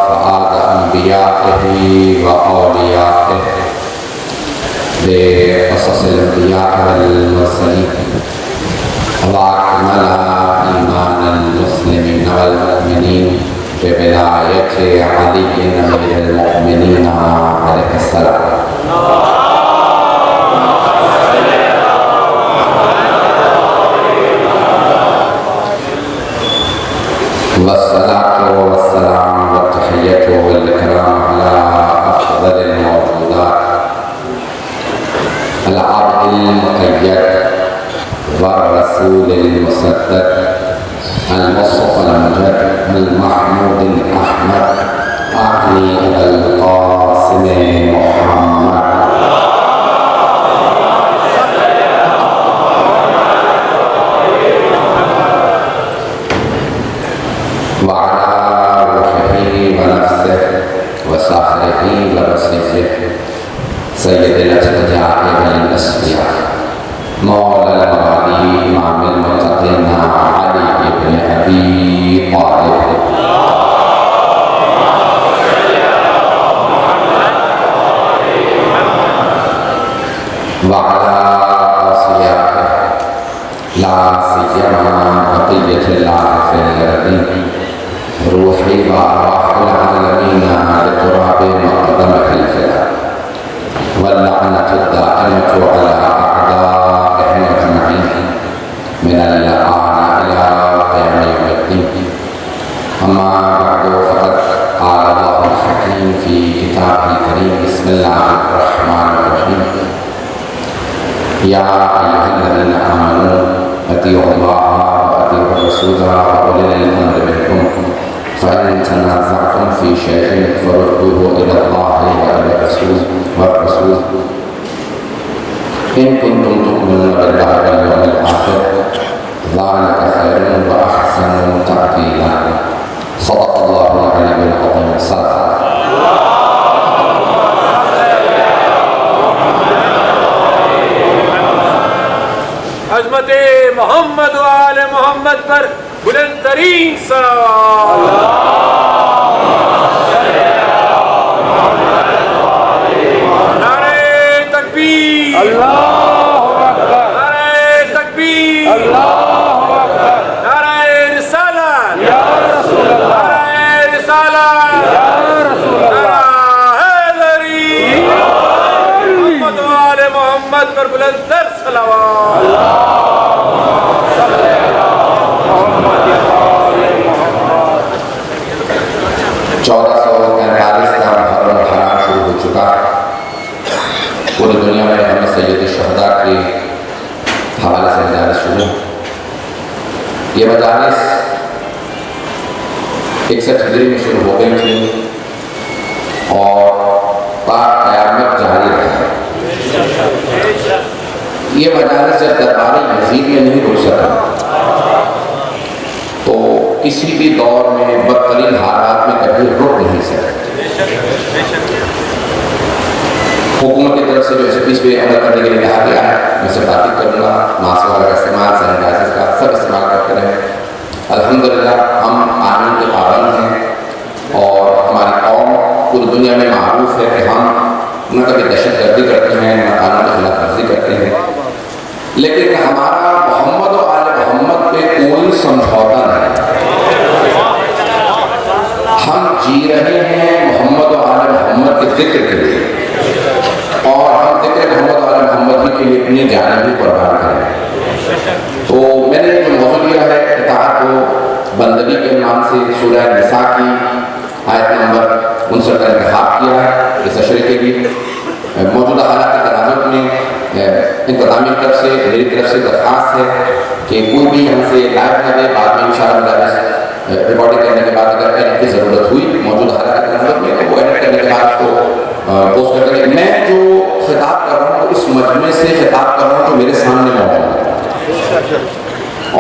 फ़आद अंबियाइही व औलियाइही बिक़ससिल अंबियाइ वल मुरसलीन व अकमला ईमानल मुस्लिमीन वल मुअमिनीन बिविलायति अली अमीरुल मुअमिनीन अलैहिस्सलाम। वस्सलातु वस्सलाम व तहिय्यतु वल इकराम अला अफ़ज़लिल मौजूदात अल अब्दिल मुक़य्यद व रसूलिल मुसद्दक़ अल मुस्तफ़ल मुजद अल महमूदिल अहमद आक़ी अल क़ासिम मुहम्मद सय्यदुल अत्क़ियाँ वल अस्फ़ियाँ मौलाल मवाली इमामुल मुत्तक़ीन अली इब्न अबी तालिब व अला औसियाए ला सियमा बक़िय्यतुल आरिफ़ीन रूही व अरवाहुल आलमीन लितुराबि मक़दमिहिल फ़िदा वल्लअनतु दाइमतु अला अअदाइहिम अजमईन मिनल आन इला क़याम यौमिद्दीन। अम्मा बअदु फ़क़द क़ाल अल्लाहुल हकीम फ़ी किताबिहिल करीम बिस्मिल्लाहिर रहमानिर रहीम या अय्युहल्लज़ीना आमनू अतीउल्लाह व अतीउर रसूल व उलिल अम्रि मिनकुम फ़इन तनाज़अतुम फ़ी शैइन फ़रुद्दूहु इलल्लाहि व इलर रसूल इन कुंतुम तु'मिनून बिल्लाहि वल यौमिल आखिर ज़ालिका खैरुन व अहसनु तअवीला। सदक़ल्लाहुल अलीयुल अज़ीम। अज़मते मोहम्मद व आले मोहम्मद पर बुलंद तरीन सलावत। अल्लाहु अकबर। नारे तकबीर। अल्लाहु अकबर। नारे रिसालत। या रसूल अल्लाह। नारे रिसालत। या रसूल अल्लाह। हैदरी। मोहम्मद व आले मोहम्मद पर बुलंद तर सलावत। अल्लाहुम्मा सल्ली अला मुहम्मद व आले मुहम्मद। 1443 का मुहर्रम हराम शुरू हो चुका है। पूरी दुनिया में हमें सैयद शुहदा के हवाले से मजालिस शुरू। ये मजालिस 61 हिजरी में शुरू हो गई थी और क़यामत जारी रहा। ये मजालिस जब दरबार यज़ीद में नहीं रुक सका तो किसी भी दौर में बदतरीन हालात में कभी रुक नहीं सकते। हुकूमत की तरफ से जो इस पे अमल करने के लिए कहा गया है, मैं सिर्फ बात करूँगा। मास्क वगैरह का इस्तेमाल, सैनिटाइजर का सब इस्तेमाल करते रहें। अल्हम्दुलिल्लाह हम कानून के पाबंद हैं और हमारी कौम पूरी दुनिया में मारूफ है कि हम न कभी दहशतगर्दी करते हैं, न कानून की खिलाफ वर्जी करते हैं। लेकिन हमारा मोहम्मद और आले मोहम्मद पे कोई समझौता नहीं। हम जी रहे हैं मोहम्मद और आले मोहम्मद के जिक्र के लिए और हम जिक्र मोहम्मद और मोहम्मद के लिए अपनी जान भी कुर्बान करें। तो मैंने जो मौजूद दिया है इताअत को बंदगी के नाम से सूरह निसा की आयत नंबर 59 का इंतखाब किया है इस अशरे के लिए। मौजूदा हालात के तनाज़ुर में इंतज़ामी की तरफ से मेरी तरफ से दरख्वास्त है कि कोई भी हमसे लाइव न दे। बाद में इंशाअल्लाह रिकॉर्डिंग करने के बाद अगर एडिट की ज़रूरत हुई मौजूदा हालात के तनाज़ुर में तो वो एडिट करने के बाद उसको पोस्ट कर देंगे। मैं जो खिताब कर रहा हूँ तो इस मजमे से खिताब कर रहा हूँ जो मेरे सामने मौजूद है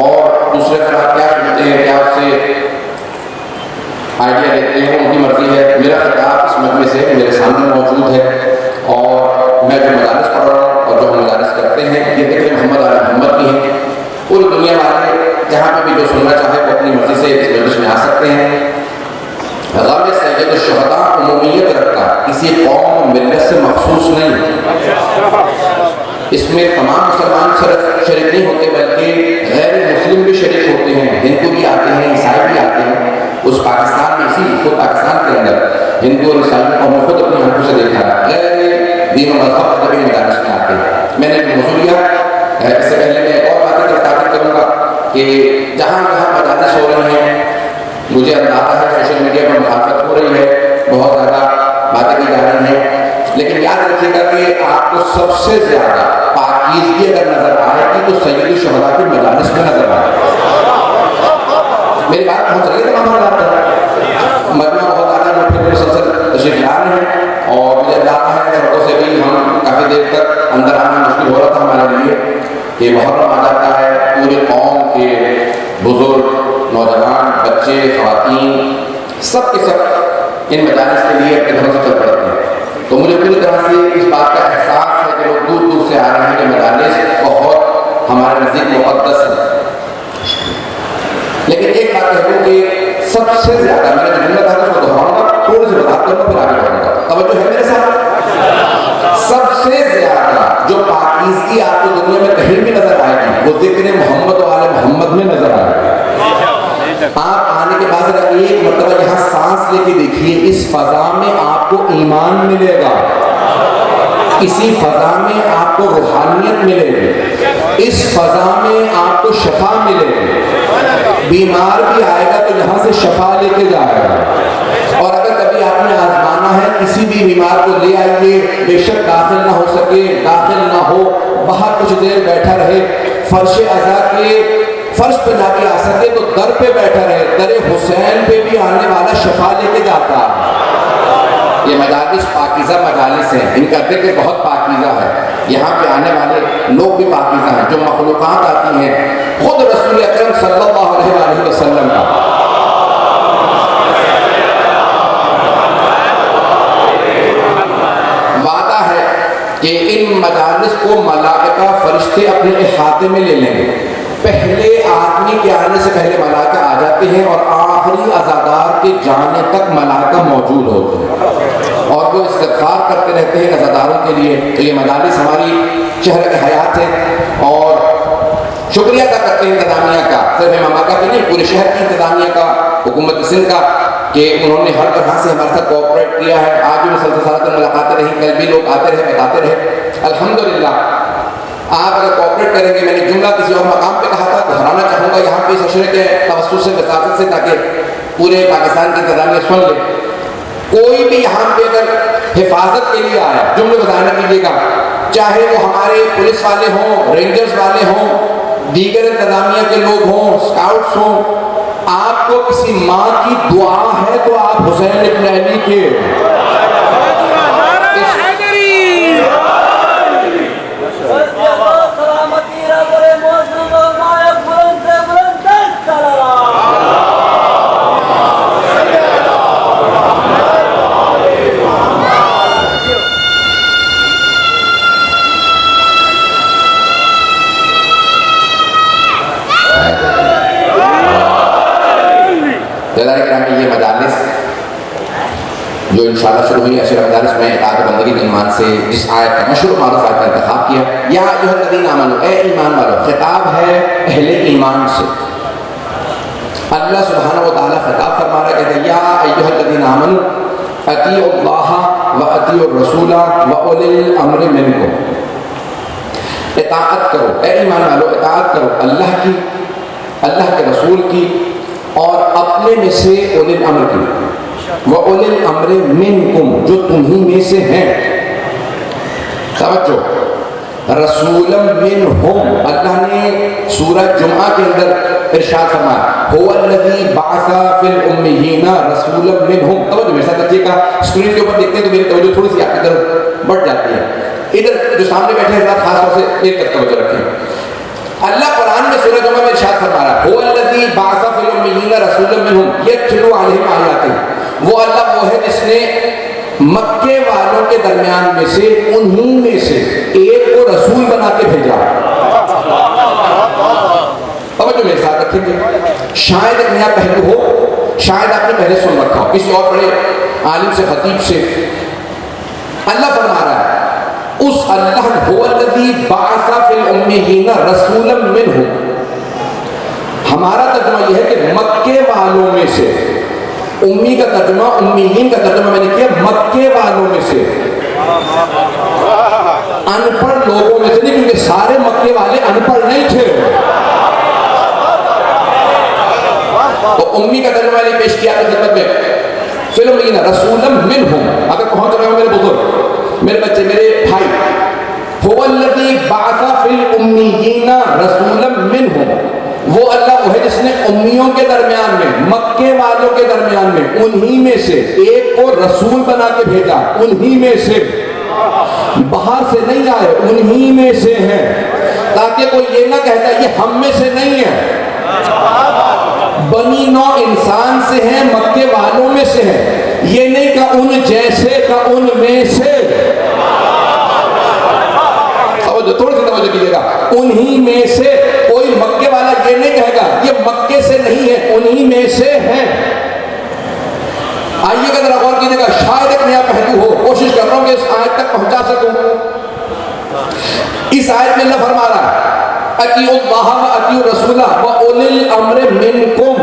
और दूसरे खिलाफ क्या सुनते हैं, क्या उससे आइडिया लेते हैं, उनकी मर्जी है। मेरा खिताब इस मजमे से मेरे सामने मौजूद है और मैं जो मजालिस पढ़ रहा हूँ और जो हम मजालिस करते हैं ये जिक्र मोहम्मद आले मोहम्मद की हैं। पूरी दुनिया वाले जहाँ पे भी जो सुनना चाहे वो अपनी मर्जी से इस मजलिस में आ सकते हैं। सैयद शुहदा उमूमियत रखता, किसी कौम मिल्लत से मखसूस नहीं। इसमें तमाम मुसलमान सिर्फ शरीक नहीं होते बल्कि गैर मुस्लिम भी शरीक होते हैं, हिंदू भी आते हैं, ईसाई भी आते हैं। उस पाकिस्तान में, इसी खुद पाकिस्तान के अंदर हिंदू और ईसाई को मैं खुद अपनी आंखों से देखा, गैर दीन और मज़हब अदबी मदारिस में आते हैं। मैंने एक मौजूद लिया, इससे पहले मैं एक और बात ताक़ीद करूँगा कि जहाँ जहाँ मदारिस हो रहे हैं, मुझे अंदाजा है सोशल मीडिया पर मुखालफत हो रही है, बहुत ज़्यादा बातें की जा रही हैं, लेकिन याद रखिएगा कि आपको सबसे ज़्यादा पाकीज़गी अगर नजर आएगी तो सैयद शुहदा के मजालिस में नजर आएगी। मेरी बात पहुँच रही है तमाम बात पर, मजमा बहुत ज़्यादा लोग फिर मुसलसल तशरीफ ला रहे हैं और मुझे अंदाजा है सड़कों से भी हम काफ़ी देर तक अंदर आना मुश्किल हो रहा था हमारे लिए कि मुहर्रम आ जाता है, पूरे कौम के बुजुर्ग, नौजवान, बच्चे, ख़वातीन सब के सब इन मजालिस के लिए अपने घरों से चल पड़ते हैं। तो मुझे पूरी तरह से इस बात का एहसास है कि लोग दूर दूर से आ रहे हैं, ये मजालिस बहुत हमारे नज़दीक मुक़द्दस है। लेकिन एक बात कह दूँ कि सबसे ज़्यादा मैंने जो जुमला था उसको दोहराऊंगा, थोड़ी सी बात करूँगा फिर आगे बढ़ूँगा, तवज्जो है मेरे साथ। सबसे ज़्यादा जो पाकीज़गी आपको दुनिया में कहीं भी नजर आएगी वो ज़िक्र मोहम्मद व आले मोहम्मद में नजर आएगी। आप आने के बाद एक मतलब यहाँ सांस लेके देखिए, इस फजा में आपको ईमान मिलेगा, इसी फजा में आपको रूहानियत मिलेगी, इस फजा में आपको शफा मिलेगी। बीमार भी आएगा तो यहाँ से शफा लेके जाएगा। और अगर कभी आपने आजमाना है किसी भी बीमार को ले आइए, बेशक दाखिल ना हो सके, दाखिल ना हो, बाहर कुछ देर बैठा रहे, फर्श अज़ा के फर्श पे जाके आ सके तो दर पे बैठा रहे, दरे हुसैन पे भी आने वाला शफा लेके जाता। ये मजालिस पाकीज़ा मजालिस हैं, इनका जिक्र बहुत पाकीज़ा है, यहाँ पे आने वाले लोग भी पाकीज़ा हैं। जो मखलूक़ात आती हैं खुद रसूल अकरम सल्लल्लाहु अलैहि वसल्लम का वादा है कि इन मजालिस को मलाइका फरिश्ते अपने इहाते में ले लेंगे। पहले आदमी के आने से पहले मलाइका आ जाते हैं और आखिरी अज़ादार के जाने तक मलाइका मौजूद होते हैं और वो इस्तिग़फ़ार करते रहते हैं अज़ादारों के लिए। तो ये मजालिस हमारी शहर हयात है और शुक्रिया अदा करते हैं इंतज़ामिया का, सिर्फ इमाम का भी नहीं, पूरे शहर की इंतज़ामिया का, हुकूमत सिंध का, कि उन्होंने हर तरह से हमारे साथ कोऑपरेट किया है। आज भी मुसलसल मुलाकातें रही, कल भी लोग आते रहे, बताते रहे। अल्हम्दुलिल्लाह आप अगर कोऑपरेट करेंगे, मैंने जुमला किसी और मकाम पे कहा था, दोहराना चाहूँगा यहाँ पे इस अशरे के तवस्सुस से, वसातत से, ताकि पूरे पाकिस्तान की इंतज़ामिया सुन ले। कोई भी यहाँ पे अगर हिफाजत के लिए आया, जुमले बजाना कीजिएगा, चाहे वो हमारे पुलिस वाले हों, रेंजर्स वाले हों, दीगर इंतज़ामिया के लोग हों, स्काउट्स हों, आपको किसी माँ की दुआ है तो आप हुसैन इब्न अली के ये मजालिस जो इंशाअल्लाह शुरू हुई, अशर मजालिस में इताअत बंदगी के ईमान से जिस आयत का मशहूर मारूफ आयत का इंतखाब किया, या अय्युहल्लज़ीना आमनू, ए ईमान वालों, खिताब है अहले ईमान से। अल्लाह सुब्हानहु व तआला खिताब फरमा रहा है, कहते हैं या अय्युहल्लज़ीना आमनू अतीउल्लाह व अतीउर रसूला व उलिल अम्रि मिनकुम। इताअत करो, ए ईमान वालों, इताअत करो अल्लाह की, अल्लाह के रसूल की और अपने में से उलिल अम्र की, व उलिल अम्र मिनकुम, जो तुम्ही में से हैं। समझो, रसूलम मिनहुम, अल्लाह ने सूरह जुमा के अंदर इरशाद फरमाया, हुवल्लज़ी बअसा फिल उम्मियीना रसूलम मिनहुम। तवज्जो मेरे साथ रखिएगा, स्क्रीन के ऊपर देखते हैं तो मेरी तवज्जो थोड़ी सी आपकी तरफ बढ़ जाती है। इधर जो सामने बैठे हैं खास तौर से एक तरफ तवज्जो रखें। अल्लाह कुरान में सूरह जुमा में इरशाद फरमा रहा है, हुवल्लज़ी बअसा फिल उम्मियीना रसूलन मिनहुम यत्लू अलैहिम आयातिही। वो अल्लाह वो है जिसने मक्के वालों के दरमियान में से, उन्हीं में से एक को रसूल बना के भेजा। अब जो मेरे साथ रखेंगे, शायद एक नया पहलू हो शायद आपने पहले सुन रखा हो किसी और बड़े आलिम से, खतीब से। अल्लाह फरमा रहा है उस अल्लाह हुवल्लज़ी बअसा फिल उम्मीयीन रसूलन मिनहुम। हमारा तर्जुमा यह है कि मक्के वालों में से, उम्मी का तर्जुमा, उम्मीयीन का तर्जुमा मैंने किया मक्के वालों में से, अनपढ़ लोगों में से नहीं, क्योंकि सारे मक्के वाले अनपढ़ नहीं थे। तो उम्मी का तर्जुमा मैंने पेश किया आपकी खिदमत में, फिल उम्मीयीन रसूलन मिनहुम। अगर पहुंच रहे हो मेरे बुजुर्ग, मेरे बच्चे, मेरे भाई, हुवल्लज़ी बअसा फिल उम्मीयीन रसूलन मिनहुम, वो अल्लाह वो है जिसने उम्मियों के दरमियान में, मक्के वालों के दरमियान में, उन्हीं में से एक को रसूल बना के भेजा। उन्हीं में से, बाहर से नहीं आए, उन्हीं में से हैं, ताकि कोई ये ना कहता ये हम में से नहीं है, बनी नौ इंसान से हैं, मक्के वालों में से हैं। ये नहीं का उन जैसे, का उन में से। थोड़ी सी तवज्जो कीजिएगा, उन्हीं में से। कोई मक्के वाला ये नहीं कहेगा ये मक्के से नहीं है, उन्हीं में से है। आइएगा जरा गौर कीजिएगा, शायद एक नया पहलू हो, कोशिश कर रहा हूं कि इस आयत तक पहुंचा सकूं। इस आयत में अल्लाह फरमा रहा है अतीउल्लाह व अतीउर रसूला व उलिल अम्र मिनकुम,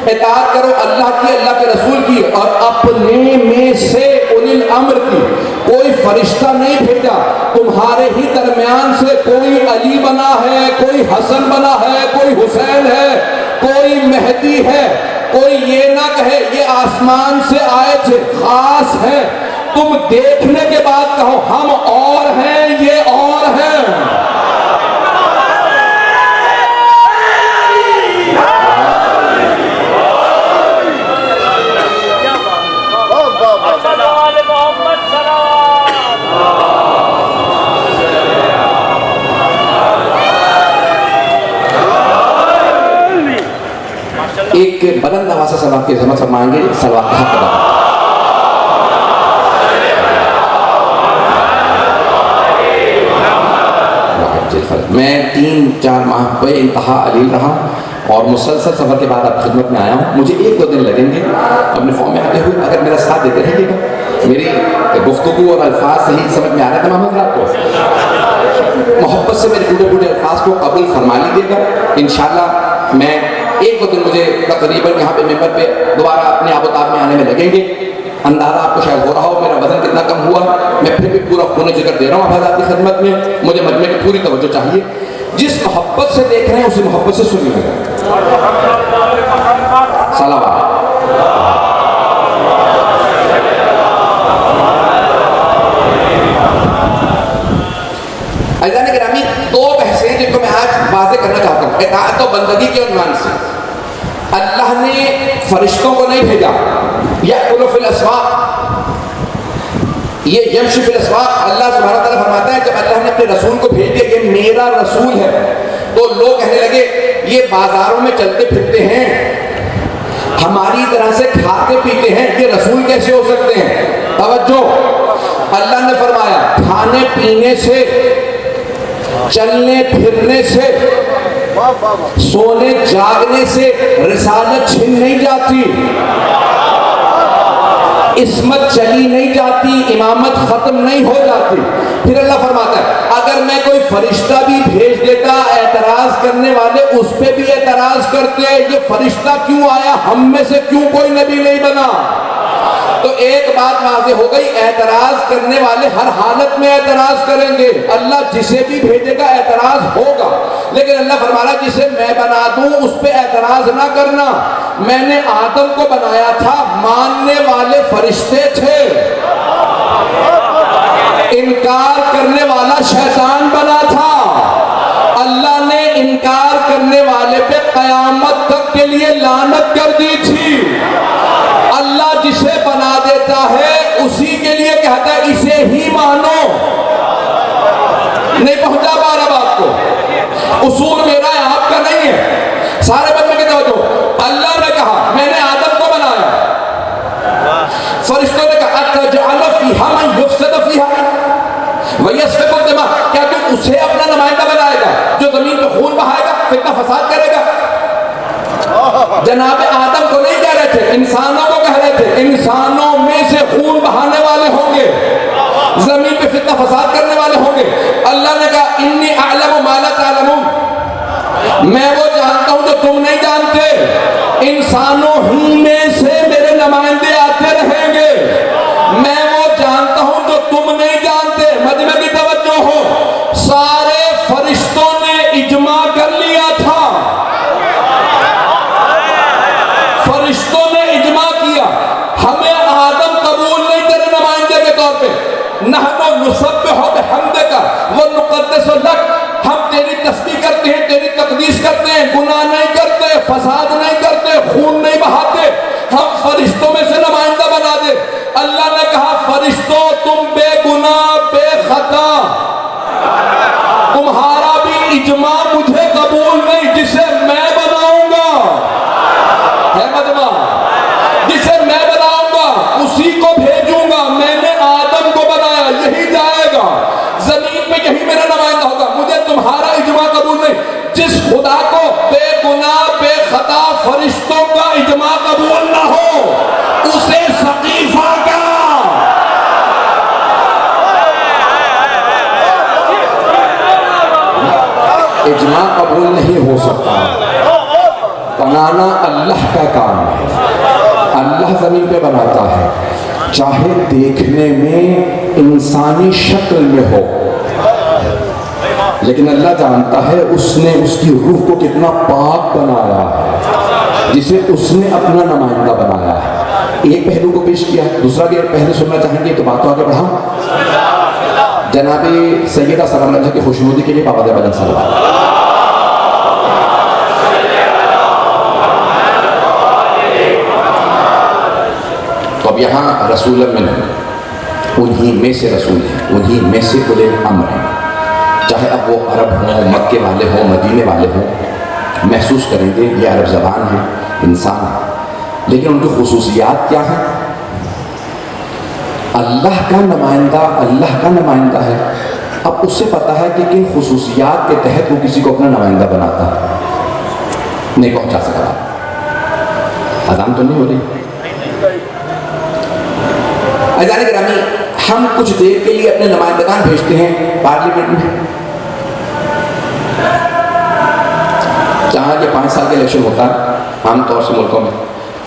इताअत करो अल्लाह की, अल्लाह के रसूल की, और अपने में से उलिल अम्र की। कोई फरिश्ता नहीं भेजा, तुम्हारे ही दरमियान से कोई अली बना है, कोई हसन बना है, कोई हुसैन है, कोई मेहदी है। कोई ये ना कहे ये आसमान से आए थे, खास है। तुम देखने के बाद कहो हम और हैं, ये और हैं। एक बुलंद आवाज से सलावत की ज़मत फरमाएंगे, सलावत का हक अदा। मैं 3-4 माह पे इंतहा अलील रहा और मुसलसल सफ़र के बाद अब खिदमत में आया हूँ। मुझे 1-2 दिन लगेंगे अपने फॉर्म में आते हुए, अगर मेरा साथ देते रहिएगा। मेरी गुफ्तगू और अल्फाज सही समझ में आ रहे थे मोहम्मद आपको, मोहब्बत से मेरे टूटे अल्फाज को कबूल फरमा लीजिएगा। इंशाअल्लाह मैं 1-2 दिन मुझे तकरीबन यहाँ पे मेंबर पे दोबारा अपने आबोताब में आने में लगेंगे। अंदाजा आपको शायद हो रहा हो मेरा वजन कितना कम हुआ। मैं फिर भी पूरा खून जिक्र दे रहा हूँ हज़रात की खिदमत में। मुझे मजमे की पूरी तवज्जो चाहिए। जिस मोहब्बत से देख रहे हैं उसी मोहब्बत से सुनिएगा। सलावत। अज़ीज़ान गिरामी, 2 बहसें जिनको मैं आज वाज़ेह करना चाहता हूँ इताअत और बंदगी के उन्वान से। अल्लाह ने फरिश्तों को नहीं भेजा, यअकुलु फिल अस्वाक़, ये यमशी फिल अस्वाक़। अल्लाह सुब्हानहू व तआला फरमाता है जब अल्लाह ने अपने रसूल को भेज दिया ये मेरा रसूल है, तो लोग कहने लगे ये बाजारों में चलते फिरते हैं, हमारी तरह से खाते पीते हैं, ये रसूल कैसे हो सकते हैं? तवज्जो, अल्लाह ने फरमाया खाने पीने से, चलने फिरने से, सोने जागने से रिसालत छिन नहीं जाती, इस्मत चली नहीं जाती, इमामत खत्म नहीं हो जाती। फिर अल्लाह फरमाता है अगर मैं कोई फरिश्ता भी भेज देता, एतराज करने वाले उस पे भी एतराज करते, ये फरिश्ता क्यों आया, हम में से क्यों कोई नबी नहीं बना? तो एक बात वाज़ेह हो गई, एतराज करने वाले हर हालत में एतराज करेंगे। अल्लाह जिसे भी भेजेगा एतराज होगा, लेकिन अल्लाह फरमा रहा जिसे मैं बना दूं उस पे एतराज ना करना। मैंने आदम को बनाया था, मानने वाले फरिश्ते थे, इनकार करने वाला शैतान बना था। अल्लाह ने इनकार करने वाले पे कयामत तक के लिए लानत कर दी थी। अल्लाह जिसे बना देता है उसी के लिए कहता है इसे ही मानो। नहीं पहुंचा पा रहा बात को, उसूल मेरा है आपका नहीं है। सारे बंदे के दो, अल्लाह ने कहा मैंने आदम को बनाया, फरिश्तों ने कहा अतजअलु फीहा मन युफ्सिदु फीहा व यस्फिकु दिमा, क्या तू उसे अपना नुमाइंदा बनाएगा जो जमीन पे खून बहाएगा, फितना फसाद करेगा? जनाब आदम को नहीं कह थे, इंसानों को कह रहे थे, इंसानों में से खून बहाने वाले होंगे, जमीन पे फितना फसाद करने वाले होंगे। अल्लाह ने कहा इन्नी अअलमु मा ला तअलमून, मैं वो जानता हूं जो तुम नहीं जानते। इंसानों ही में से मेरे नुमाइंदे आते रहेंगे, मैं वो जानता हूं जो तुम नहीं जानते। मजमे की तवज्जो हो, सारे फरिश्तों ने इजमा कर लिया था, फरिश्तों ने इजमा किया, हमें आदम कबूल नहीं तेरे नुमाइंदे के तौर पे। नहनु नुसब्बिहु बिहम्दिका व नुक़द्दिसु लक, हम तेरी तस्बीह करते हैं, तेरी तक़दीस करते हैं, गुनाह नहीं करते, फसाद नहीं करते, खून नहीं बहाते, हम फरिश्तों में से नुमाइंदा बना दे। अल्लाह ने कहा फरिश्तों तुम बेगुनाह बेखता, तुम्हारा भी इजमा मुझे कबूल नहीं, जिसे मैं बनाऊंगा है मजमा, जिसे मैं बनाऊंगा उसी को भेजूंगा। मैंने आदम को बनाया, यही जाएगा जमीन पे, यही मेरा नुमाइंदा होगा, मुझे तुम्हारा इजमा कबूल नहीं। जिस खुदा को बेगुनाह बेखता फरिश्तों का इजमा कबूल ना हो उसे सकीफा का इजमा कबूल नहीं हो सकता। बनाना अल्लाह का काम है, अल्लाह जमीन पे बनाता है, चाहे देखने में इंसानी शक्ल में हो, लेकिन अल्लाह जानता है उसने उसकी रूह को कितना पाक बनाया है, जिसे उसने अपना नुमाइंदा बनाया है। एक पहलू को पेश किया, दूसरा भी पहलू सुनना चाहेंगे तो बात तो आगे बढ़ाऊं। जनाबी सैयदा सलाम की खुशनुदी के लिए पाबंद बदन सलवार। तो अब यहाँ रसूल में उन्हीं में से रसूल हैं, उन्हीं में से उले अम्र हैं। चाहे अब वो अरब हों, मक्के वाले हों, मदीने वाले हों, महसूस करेंगे ये अरब ज़बान है, इंसान है, लेकिन उनकी खुसूसियात क्या है? अल्लाह का नुमाइंदा अल्लाह का नुमाइंदा है। अब उससे पता है कि किन खुसूसियात के तहत वो किसी को अपना नुमाइंदा बनाता है। नहीं पहुंचा सका, अजान तो नहीं हो रही। अजान गिरामी, हम कुछ देर के लिए अपने नुमाइंदगान भेजते हैं पार्लियामेंट में, जहाँ ये 5 साल का इलेक्शन होता है आमतौर से मुल्कों में,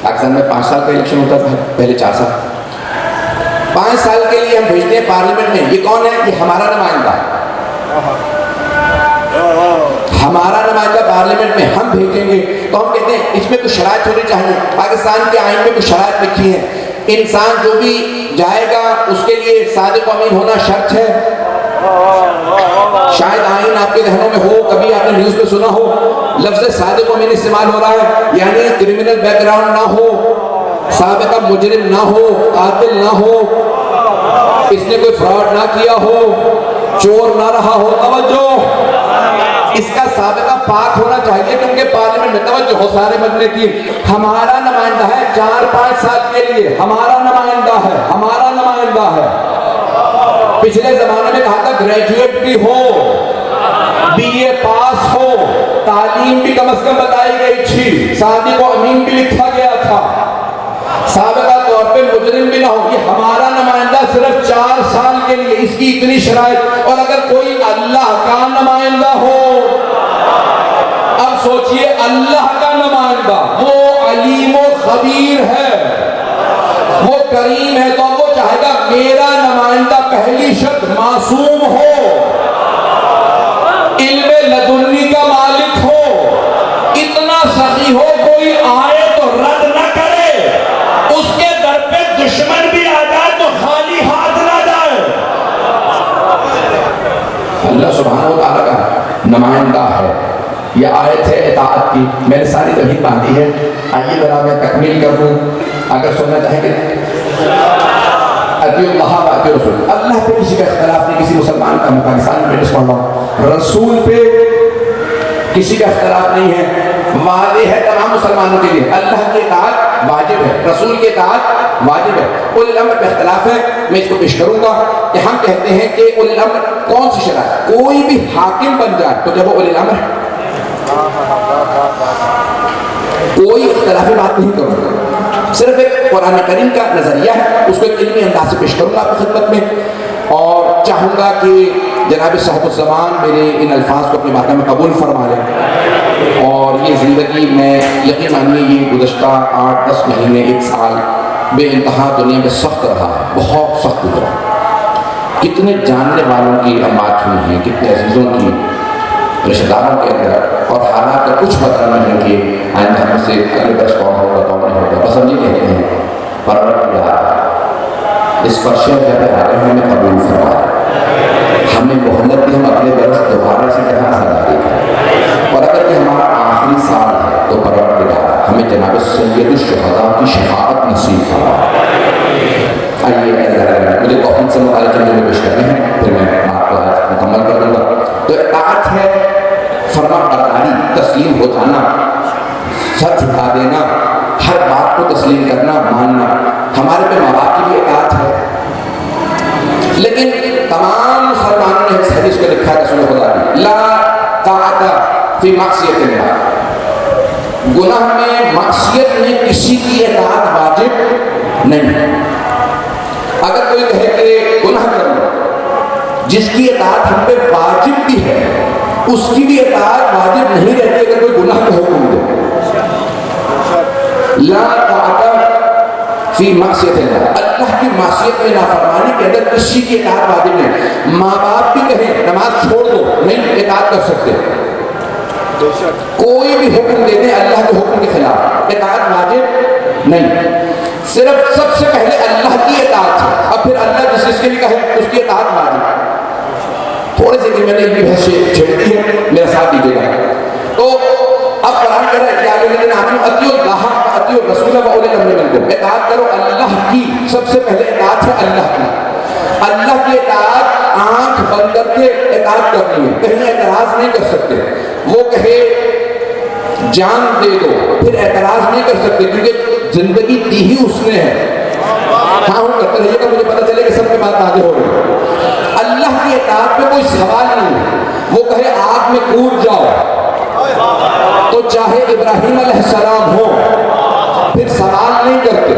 पाकिस्तान में 5 साल का इलेक्शन होता था, पहले 4 साल, 5 साल के लिए हम भेजते हैं पार्लियामेंट में। ये कौन है? ये हमारा नुमाइंदा, हमारा नुमाइंदा पार्लियामेंट में हम भेजेंगे। तो हम कहते हैं इसमें कुछ शराइत होनी चाहिए, पाकिस्तान के आईन में कुछ शराइत लिखी है, इंसान जो भी जाएगा उसके लिए सादिक अमीन होना शर्त है। शायद आईन आपके जहनों में हो, कभी आपने न्यूज़ पे सुना हो, लफ्ज़ सादिक अमीन इस्तेमाल हो रहा है, यानी क्रिमिनल बैकग्राउंड ना हो, साबिका मुजरिम ना हो, कातिल ना हो, इसने कोई फ्रॉड ना किया हो, चोर ना रहा हो। तवज्जो, इसका साबिका पाक होना चाहिए, क्योंकि पार्लियामेंट में तवज्जो हो सारे मजमे की, हमारा नुमाइंदा है 4-5 साल के लिए, हमारा नुमाइंदा है, हमारा नुमाइंदा है। पिछले जमाने में कहा था ग्रेजुएट भी हो, BA पास हो, तालीम भी कम से कम बताई गई थी, शादी को अमीन भी लिखा गया था, साबिका तौर पे मुजरिम भी ना हो। ये हमारा नुमाइंदा सिर्फ 4 साल के लिए, इसकी इतनी शराइत। और अगर कोई अल्लाह का नुमाइंदा हो, अब सोचिए अल्लाह का नुमाइंदा, वो अलीम व खबीर है, वो करीम है, तो वो चाहेगा मेरा नुमाइंदा पहली शर्त मासूम हो, इल्मे लदुन्नी का मालिक हो, इतना सही हो कोई आए तो रद्द न करे, उसके दर पे दुश्मन भी आ जाए तो खाली हाथ ना जाए। अल्लाह सुब्हानहू व तआला का नुमाइंदा है। यह आयत है इताअत की, मैंने सारी तौहीद बांधी है, आइए जरा मैं तकमील कर दूं। अगर सुनना चाहेंगे अल्लाह पे किसी का इख्तिलाफ नहीं, किसी मुसलमान का, मैं पाकिस्तान में पढ़ रहा हूँ, रसूल पे किसी का इख्तिलाफ नहीं है, वादे है तमाम मुसलमानों के लिए, अल्लाह की इताअत वाजिब है, रसूल की इताअत वाजिब है। उल अम्र पे इख्तिलाफ है, मैं इसको पेश करूंगा कि हम कहते हैं कि उल अम्र कौन सी शराइत, कोई भी हाकिम बन जाए तो क्या वो उल अम्र है? कोई इख्तिलाफी बात नहीं करूंगा, सिर्फ एक कुरान करीम का नज़रिया है, उसको एक इल्मी अंदाज से पेश करूँगा आपकी खिदमत में और चाहूँगा कि जनाब साहिब-उज़्ज़मान मेरे इन अल्फाज को अपनी बात में कबूल फरमा लें। और ये ज़िंदगी में यकीन मानिए ये गुज़श्ता 8-10 महीने 1 साल बेइंतहा दुनिया में सख्त रहा है, बहुत सख्त गुजरा। कितने जानने वालों की अमात हुई हैं, कितने अजीज़ों की रिश्तेदारों के अंदर, और हालात का कुछ पता नहीं है कि आइंदा हमसे अगले बरस कौन होगा कौन नहीं होगा। बस हम ये कहते हैं परवरदिगार इस फर्श पे आ गए हमें कबूल फरमा, हमें मोहल्लत भी हम अगले बरस दोबारा से कहाँ सदारी करें। और अगर ये हमारा आखिरी साल है तो परवरदिगार हमें जनाब सैयदुश्शुहदा की शफाअत नसीब फरमा। आइए मुझे तौहीद से मुताल्लिक़ चंद पेश करने हैं, फिर मैं आपको आज मुकम्मल कर दूँगा। तो इताअत है फर्मा बरदारी, तस्लीम हो जाना, सर झुका देना, हर बात को तस्लीम करना, मानना। हमारे पे माँ बाप की भी इताअत है, लेकिन तमाम मुसलमानों ने इस हदीस को लिखा है रसूल खुदा की, ला ताअता फी मासियतिल्लाह, गुनाह में मासियत में किसी की इताअत वाजिब नहीं। अगर कोई कहे कि गुनाह कर लो, जिसकी इताअत हम पे वाजिब भी है उसकी भी इताअत वाजिब नहीं रहती अगर कोई गुनाह का हुक्म दे। ला ताअता फी मासियतिल्लाह, अल्लाह की मासियत में नाफरमानी के अंदर किसी की इताअत वाजिब नहीं। माँ बाप भी कहें नमाज छोड़ दो, नहीं इताअत कर सकते। कोई भी हुक्म दे दे अल्लाह के हुक्म के खिलाफ, इताअत वाजिब नहीं। सिर्फ सबसे पहले अल्लाह की इताअत है, अब फिर अल्लाह जिस जिसके लिए कहे उसकी इताअत वाजिब। थोड़ी सी कि मैंने ये बहस छेड़ दी है, मेरा साथ दीजिएगा। तो अब कुरान कह रहा है कि आगे लेकिन आमनु अतियुल्लाह व अतियुर रसूल व उलिल अम्रि मिनकुम, इताअत करो अल्लाह की, सबसे पहले इताअत है अल्लाह की। अल्लाह की इताअत आंख बंद करके इताअत करनी है, कहीं एतराज नहीं कर सकते। वो कहे जान दे दो, फिर एतराज नहीं कर सकते क्योंकि जिंदगी दी ही उसने है। हाँ करते रहिएगा, मुझे पता चले कि सबके बात आगे हो रही। अल्लाह की इताअत में कोई सवाल नहीं है। वो कहे आग में कूद जाओ तो चाहे इब्राहिम अलैहिस्सलाम हो, फिर सवाल नहीं करते।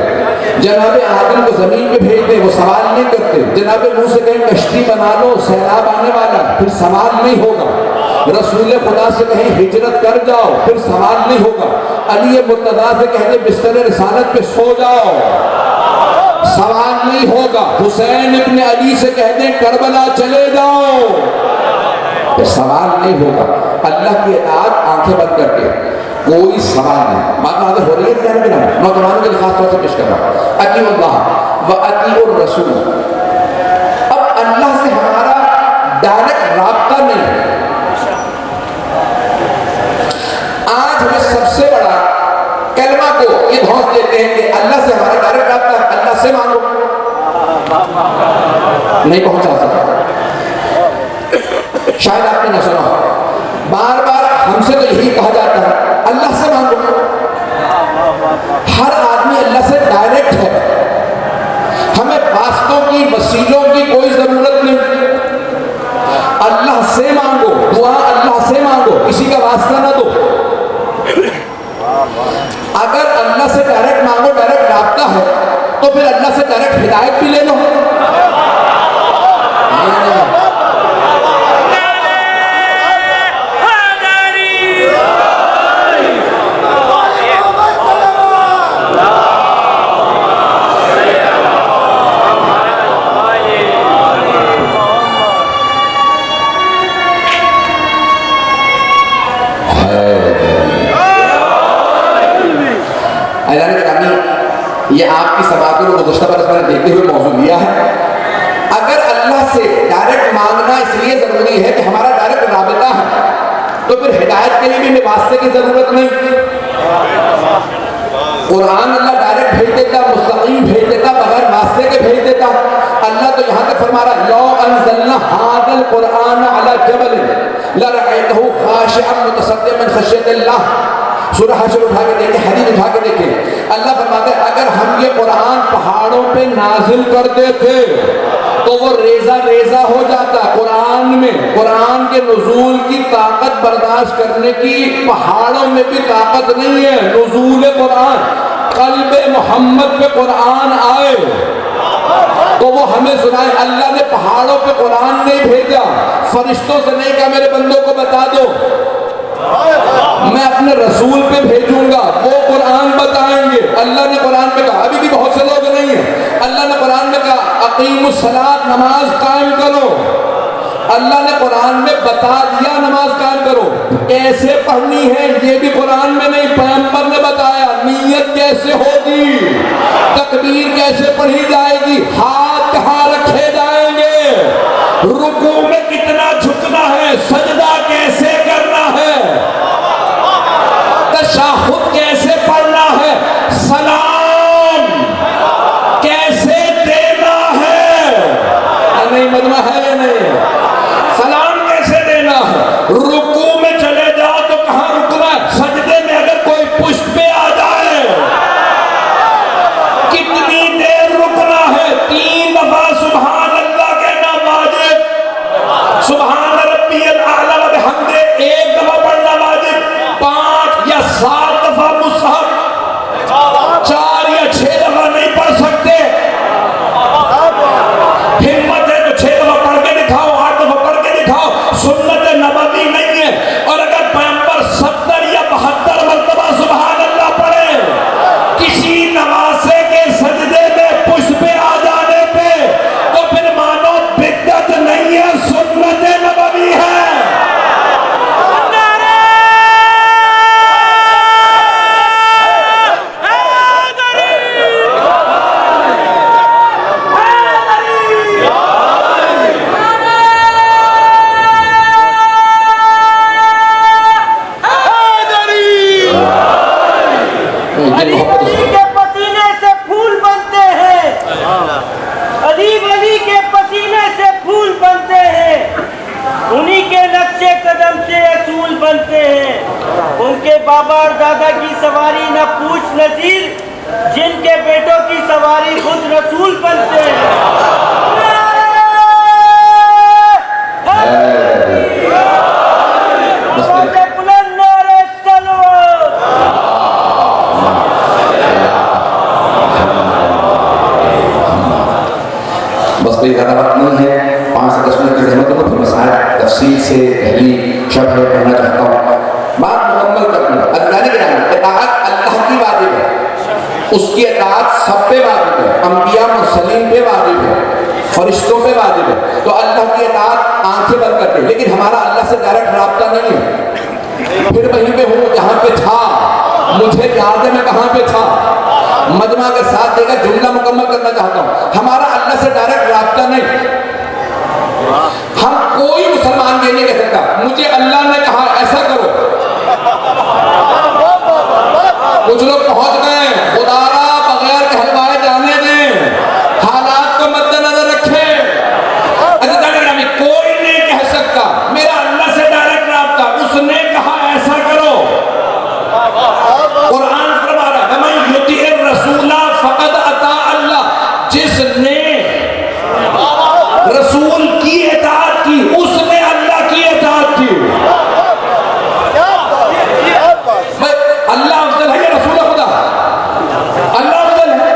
जनाब आदम को जमीन पे भेज दे, वो सवाल नहीं करते। जनाब मूसा से कहें कश्ती बना लो, सैलाब आने वाला, फिर सवाल नहीं होगा। रसूल खुदा से कहें हिजरत कर जाओ, फिर सवाल नहीं होगा। अली मुर्तज़ा से कहते बिस्तर रिसालत पे सो जाओ, सवाल नहीं होगा। हुसैन इब्ने अली से कहते करबला चले जाओ, फिर सवाल नहीं होगा। अल्लाह की इताअत आंखें बंद करके, कोई सवाल नहीं। बात आगे हो रही है क्या? नौजवानों के लिए खास तौर से पेश कर रहा हूँ, अतीउल्लाह व अतीउर रसूल। अब अल्लाह से हमारा डायरेक्ट राब्ता नहीं है। आज हमें सबसे बड़ा कलमा को ये धौंस देते हैं कि अल्लाह से हमारा डायरेक्ट राब्ता है, अल्लाह से मांगो, नहीं पहुंचा सकता। शायद आपने न सुना, बार बार हमसे तो यही कहा जाता है अल्लाह से मांगो। हर आदमी अल्लाह से डायरेक्ट है, हमें वास्तों की वसीलों की कोई जरूरत नहीं। अल्लाह से मांगो, दुआ अल्लाह से मांगो, किसी का वास्ता ना दो। अगर अल्लाह से डायरेक्ट मांगो, डायरेक्ट राब्ता है, तो फिर अल्लाह से डायरेक्ट हिदायत भी ले लो। ये आपकी समातों को गुज़श्ता बरस मैंने देखते हुए मौजूद लिया है। अगर अल्लाह से डायरेक्ट मांगना इसलिए ज़रूरी है कि हमारा डायरेक्ट राबिता है, तो फिर हिदायत के लिए भी हमें वास्ते की ज़रूरत नहीं। कुरान अल्लाह डायरेक्ट भेज देता, मुस्तक़ीम भेज देता, बगैर वास्ते के भेज देता। अल्लाह तो यहाँ तक फरमा रहा, लौ अंज़लना हाज़ल कुरआन अला जबलिन लरअयतहु खाशिअन मुतसद्दिअन मिन खश्यतिल्लाह। सूरह हश्र उठा के देखें, हदीस उठा के देखें। अल्लाह फरमाते हैं अगर हम ये कुरान पहाड़ों पे नाजिल कर देते तो वो रेजा रेजा हो जाता। कुरान में कुरान के नुज़ूल की ताकत बर्दाश्त करने की पहाड़ों में भी ताकत नहीं है। नुज़ूल कुरान कल्बे मोहम्मद पे कुरान आए तो वो हमें सुनाए। अल्लाह ने पहाड़ों पे कुरान नहीं भेजा, फरिश्तों से नहीं कहा मेरे बंदों को बता दो, मैं अपने रसूल पे भेजूंगा, वो कुरान बताएंगे। अल्लाह ने कुरान में कहा, अभी भी बहुत से लोग नहीं है, अल्लाह ने कुरान में कहा अकीमुस सलात, नमाज कायम करो। अल्लाह ने कुरान में बता दिया नमाज कायम करो, कैसे पढ़नी है ये भी कुरान में नहीं, पैगंबर ने बताया। नियत कैसे होगी, तकबीर कैसे पढ़ी जाएगी, हाथ कहाँ रखे जाएंगे, रुकू में कितना झुकना है, सजदा कैसे करना है, तशहुद कैसे पढ़ना है, सलाम कैसे देना है, नहीं मजमा है या नहीं, सलाम कैसे देना है, रुकू में चले जाओ तो कहां रुकना है, सजदे में अगर कोई पुष्ट पे आ जाए कितनी देर रुकना है, 3 दफा सुभान अल्लाह कहना वाजिब, सुभान रब्बियल आला व बिहम्दे 1 दफा पढ़ना वाजिब, 5 या 7 दफा मुस्तहब, 4 या 6 दफा नहीं पढ़ सकते, हिम्मत है तो 6 दफा पढ़ के दिखाओ, 8 दफा पढ़ के दिखाओ, सुन्नत नबवी नहीं है। और अगर पैगंबर 70 या 72 मरतबा सुभान अल्लाह पढ़े, किसी नवासे के सजदे में पुष्प पे आ जाने पे, तो फिर मानो बिद्दत नहीं है, सुन्नत नबवी है। अली के पसीने से फूल बनते हैं, अली के पसीने से फूल बनते हैं, उन्हीं के नक्शे कदम से असूल बनते हैं। उनके बाबा और दादा की सवारी न पूछ नजीर, जिनके बेटों की सवारी खुद रसूल बनते हैं। बस कोई ज़्यादा बात नहीं है, 5 से 10 मिनट की जरूरत है, तो मसाइल तफसील से पहली शब्द पढ़ना चाहता हूँ, बात मुकम्मल कर दूँगा। अल्लाह ने इताअत अल्लाह की वाजिब है, उसकी इताअत सब पे वाजिब है, अंबिया मुरसलीन पे वाजिब है, फरिश्तों पे वाजिब है। तो अल्लाह की इताअत आंखें बंद करके, लेकिन हमारा अल्लाह से डायरेक्ट राब्ता नहीं है। फिर वहीं पे हूँ जहाँ पे था, मुझे याद है मैं कहाँ पे था, मजमा के साथ देगा जुमला मुकम्मल करना चाहता हूँ। हमारा अल्लाह से डायरेक्ट राब्ता नहीं, हम कोई मुसलमान ये नहीं कह सकता मुझे अल्लाह ने कहा ऐसा करो। कुछ लोग पहुंच गए, खुदारा बगैर कहलवाए जाने दें, हालात को मद्देनजर रखें। कोई नहीं कह सकता मेरा अल्लाह से डायरेक्ट राब्ता, उसने कहा ऐसा करो। कुरान फरमा रहा है मैं युतीर रसूला फकद अता अल्लाह, जिसने रसूल की इताअत की उसने अल्लाह की इताअत की। अल्लाह अफजल है या रसूल खुदा? अल्लाह अफजल है।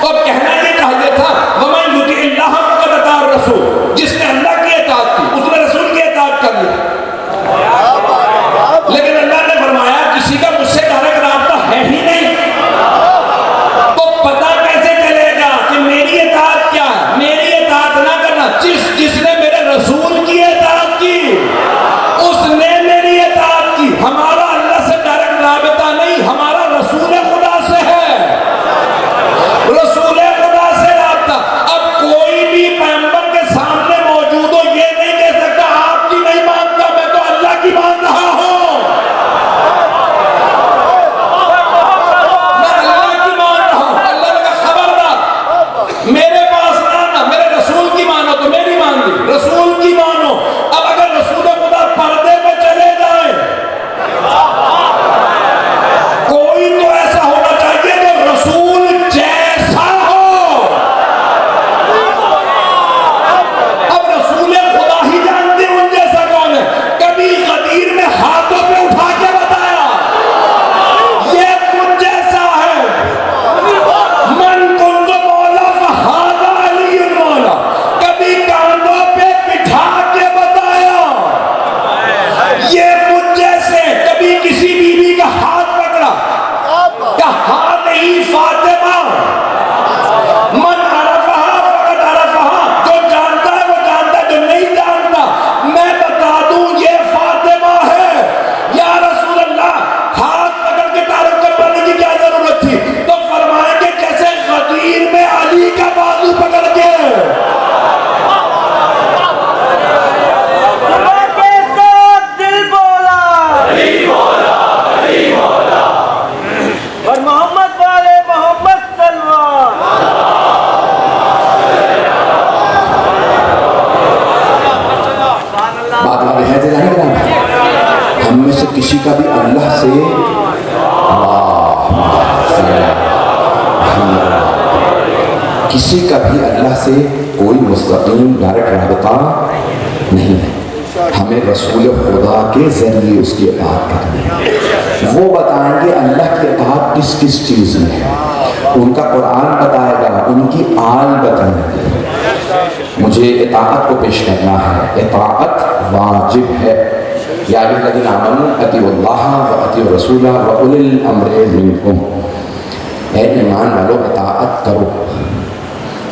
तो अब कहना ये चाहिए था वमन युतीइल्लाह फकद अता रसूल, जिसने अल्लाह की इताअत की उसने रसूल की इताअत कर ली। लेकिन अल्लाह ने फरमाया किसी का मुझसे डायरेक्ट राब्ता है ही नहीं, तो पता कैसे चलेगा कि मेरी इताअत क्या है? मेरी इताअत ना करना, जिसने मेरे रसूल की इताअत की उसने मेरी इताअत की। हमारा अल्लाह से डायरेक्ट राबता नहीं, हमारा रसूल खुदा से है, रसूल खुदा से राबता। अब कोई भी पैगंबर के सामने मौजूद हो ये नहीं कह सकता आपकी नहीं मानता, मैं तो अल्लाह की मान रहा हूं। मेरे पास ना मेरे रसूल की मानो तो मेरी मान ली, किसी का भी अल्लाह से कोई मुस्तकीम डायरेक्ट राबता नहीं है। हमें रसूल खुदा के जरिए उसकी इताअत करनी है। वो बताएंगे अल्लाह की इताअत किस किस चीज़ में है, उनका कुरान बताएगा, उनकी आल बताएंगे। मुझे इताअत को पेश करना है, इताअत वाजिब है। या अय्युहल्लज़ीना आमनू अतीउल्लाह व अतीउर रसूला व उलिल अम्रि मिनकुम। ऐ ईमान वालों, इताअत करो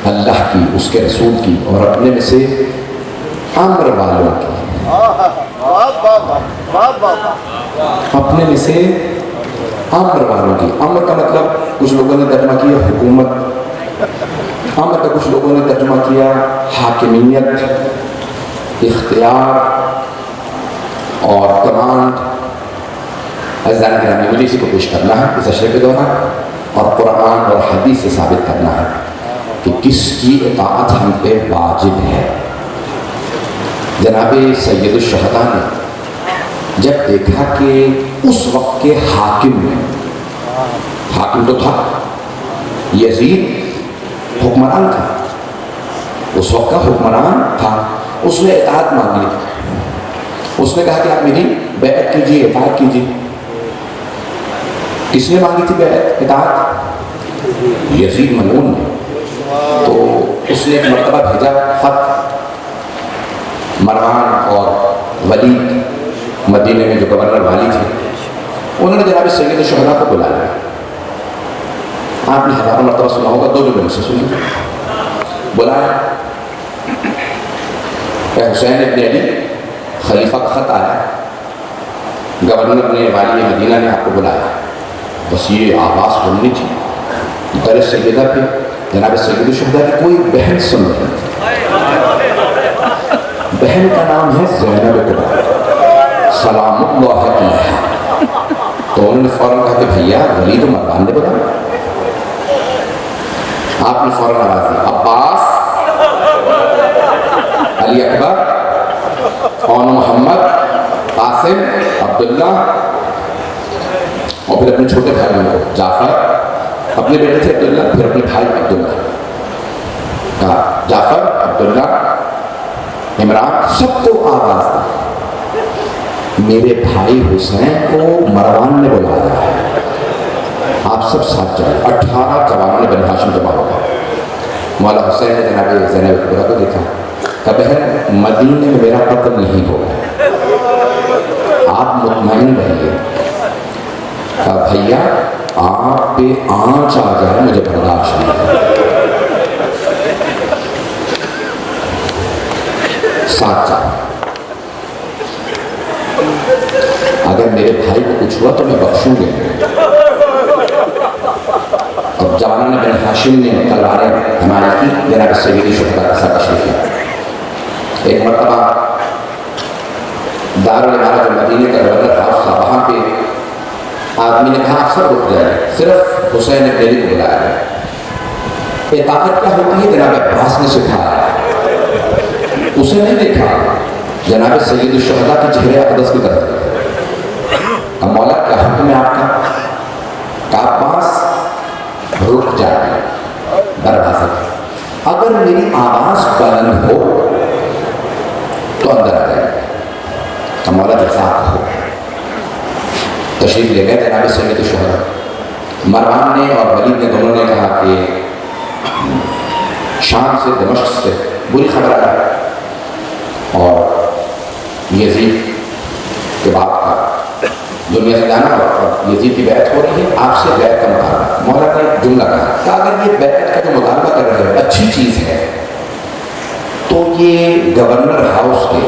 अल्लाह की, उसके रसूल की, और अपने में से अम्र वालों की। अपने में से अम्र वालों की। अम्र का मतलब कुछ लोगों ने तर्जुमा किया हुकूमत, अम्र का कुछ लोगों ने तर्जुमा किया हाकिमियत, इख्तियार और कमांड। अज़ीज़ान गिरामी, मुझे इसी को पेश करना है इस अशरे के दौरान और कुरान और हदीस से साबित करना है कि किसकी इताअत हम पे वाजिब है। जनाब सैयदुल शुहदा ने जब देखा कि उस वक्त के हाकिम ने, हाकिम तो था, यजीद हुक्मरान था, उस वक्त का हुक्मरान था, उसने इताअत मांग ली। उसने कहा कि आप मेरी बैअत कीजिए, इताअत कीजिए। किसने मांगी थी बैअत, इताअत? यजीद मलऊन ने। तो उसने एक मरतबा भेजा खत, मरवान और वलीद मदीने में जो गवर्नर वाली थे, उन्होंने जनाब सैयद शुहदा को बुलाया। आपने हज़ारों मरतबा सुना होगा, दो जुमले मुझसे सुनिए। बुलाया, हुसैन इब्न अली खलीफा का खत आया, गवर्नर ने, वाली मदीना ने आपको बुलाया। बस ये आवाज़ सुननी थी। दर सैयदा पे जनाब सैयद शुहदा की कोई बहन सुन रही थी। बहन का नाम है ज़ैनब कुबरा सलामुल्लाह अलैहा। तो उन्होंने फ़ौरन कहा कि भैया वलीद मरवान ने बुलाया। आपने फ़ौरन आवाज़ दी, अब्बास, अली अकबर, और मोहम्मद, कासिम, अब्दुल्ला, और फिर अपने छोटे भाइयों को जाफ़र, अपने बेटे थे अब्दुल्ला, फिर अपने भाई अब्दुल्ला का, जाफ़र, अब्दुल्ला, इमरान, सबको आवाज़ दी, मेरे भाई हुसैन को मरवान ने बुलाया है, आप सब साथ जाए। 18 जवानों ने बनी हाशिम जमा होगा। मौला हुसैन ने जनाब ज़ैनब कुबरा को देखा, कहा बहन मदीने में मेरा कत्ल नहीं होगा, आप मुतमईन रहिए। कहा भैया आप पे आँच आ जाए मुझे बर्दाश्त नहीं। साथ जा, अगर मेरे भाई को कुछ हुआ तो मैं बख्शूंगी। अब जवानों ने बनी हाशिम ने तलवारें हमारे की, जनाब सैयद शुहदा के साथ तशरीफ लिया। एक मरतबा दारुल इमारत जो मदीने का गवर्नर हाउस था, वहाँ पे आदमी ने कहा आप सब रुक जाए, सिर्फ हुसैन इब्न अली को बुलाया है। इताअत क्या होती है जनाब अब्बास ने सिखाया, उसे नहीं देखा, जनाब सैयद शुहदा के चेहरे अक़दस की तरफ देखा। अब मौला क्या हुक्म है आपका? का अब्बास रुक जाए दरवाजे, अगर मेरी आवाज़ बुलंद हो तो अंदर आ जाए। तो मौला जैसा आप हो तशरीफ ले गए जनाब सैयद शुहदा। मरवान ने और वलीद ने दोनों ने कहा कि शाम से, दमिश्क से बुरी खबर आ रहा है और यजीद के बाप का दुनिया से जाना और यजीद की बैत हो रही है, आपसे बैत का मुतालबा। मौला ने एक जुमला कहा, अगर ये बैत का जो मुतालबा कर रहे हैं अच्छी चीज़ है तो ये गवर्नर हाउस के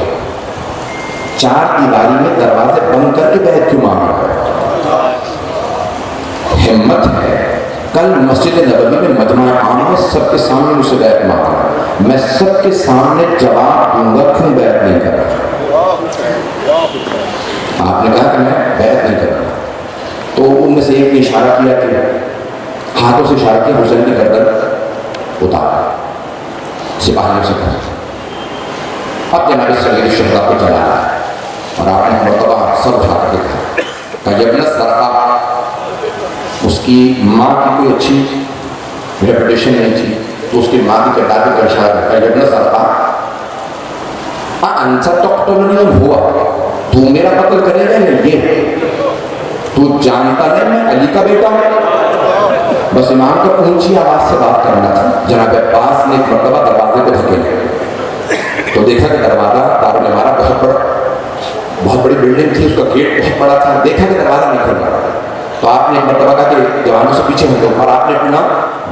4 दीवारी में दरवाजे बंद करके बैत क्यों मांग रहा है? हिम्मत है, कल मस्जिद नबवी में मजमा आम में सबके सामने मुझसे बैत मांगा, मैं सबके सामने जवाब दूंगा क्यों बैत नहीं कर रहा। आपने कहा कि मैं बैत नहीं कर रहा। तो उनमें से एक ने इशारा किया कि हाथों से इशारा किया, हुसैन की गर्दन उतारा, सिपाहियों से कहा। अब जनाब सैयद शुहदा को जलाया और आपने मरतबा सब उठा कर देखा, यबन सरका, उसकी माँ की कोई अच्छी रेपुटेशन नहीं थी, तो उसकी माँ की कटार पे इशारा करता है जब सरता आंसर तो नहीं हुआ, तू मेरा कत्ल करेगा नहीं, ये तू जानता है मैं अली का बेटा हूं। बस इमाम को ऊंची आवाज से बात करना था। जनाब अब्बास ने एक मरतबा दरवाजे पे धकेले तो देखा कि दरवाजा दारुल इमारत बहुत बड़ी बिल्डिंग थी, उसका गेट बहुत बड़ा था। देखा कि दरवाजा नहीं खुल रहा तो आपने एक मरतबा कहा कि जवानों से पीछे हटो, और आपने अपना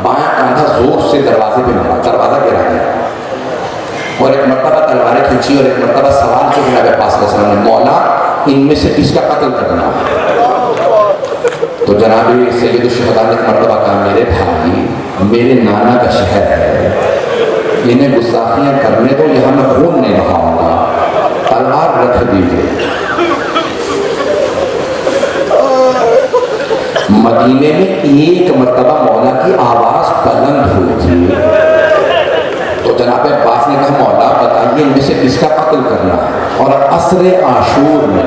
बायां कांधा जोर से दरवाजे पे मारा, दरवाजा गिरा गया। और एक मरतबा तलवारें खींची और एक मरतबा सवाल जो जनाब अब्बास ने, मौला इनमें से किसका कत्ल करना। तो जनाब सैयद शुहदा ने एक मरतबा कहा, मेरे भाई मेरे नाना का शहर है, इन्हें गुस्ताखियाँ करने दो, यहाँ मैं खून नहीं बहाऊंगा, तलवार रख दीजिए। मदीने में एक मरतबा मौला की आवाज बुलंद हुई थी तो जनाब अब्बास ने कहा, मौला बताइए इनमें से किसका कत्ल करना है। और असरे आशूर में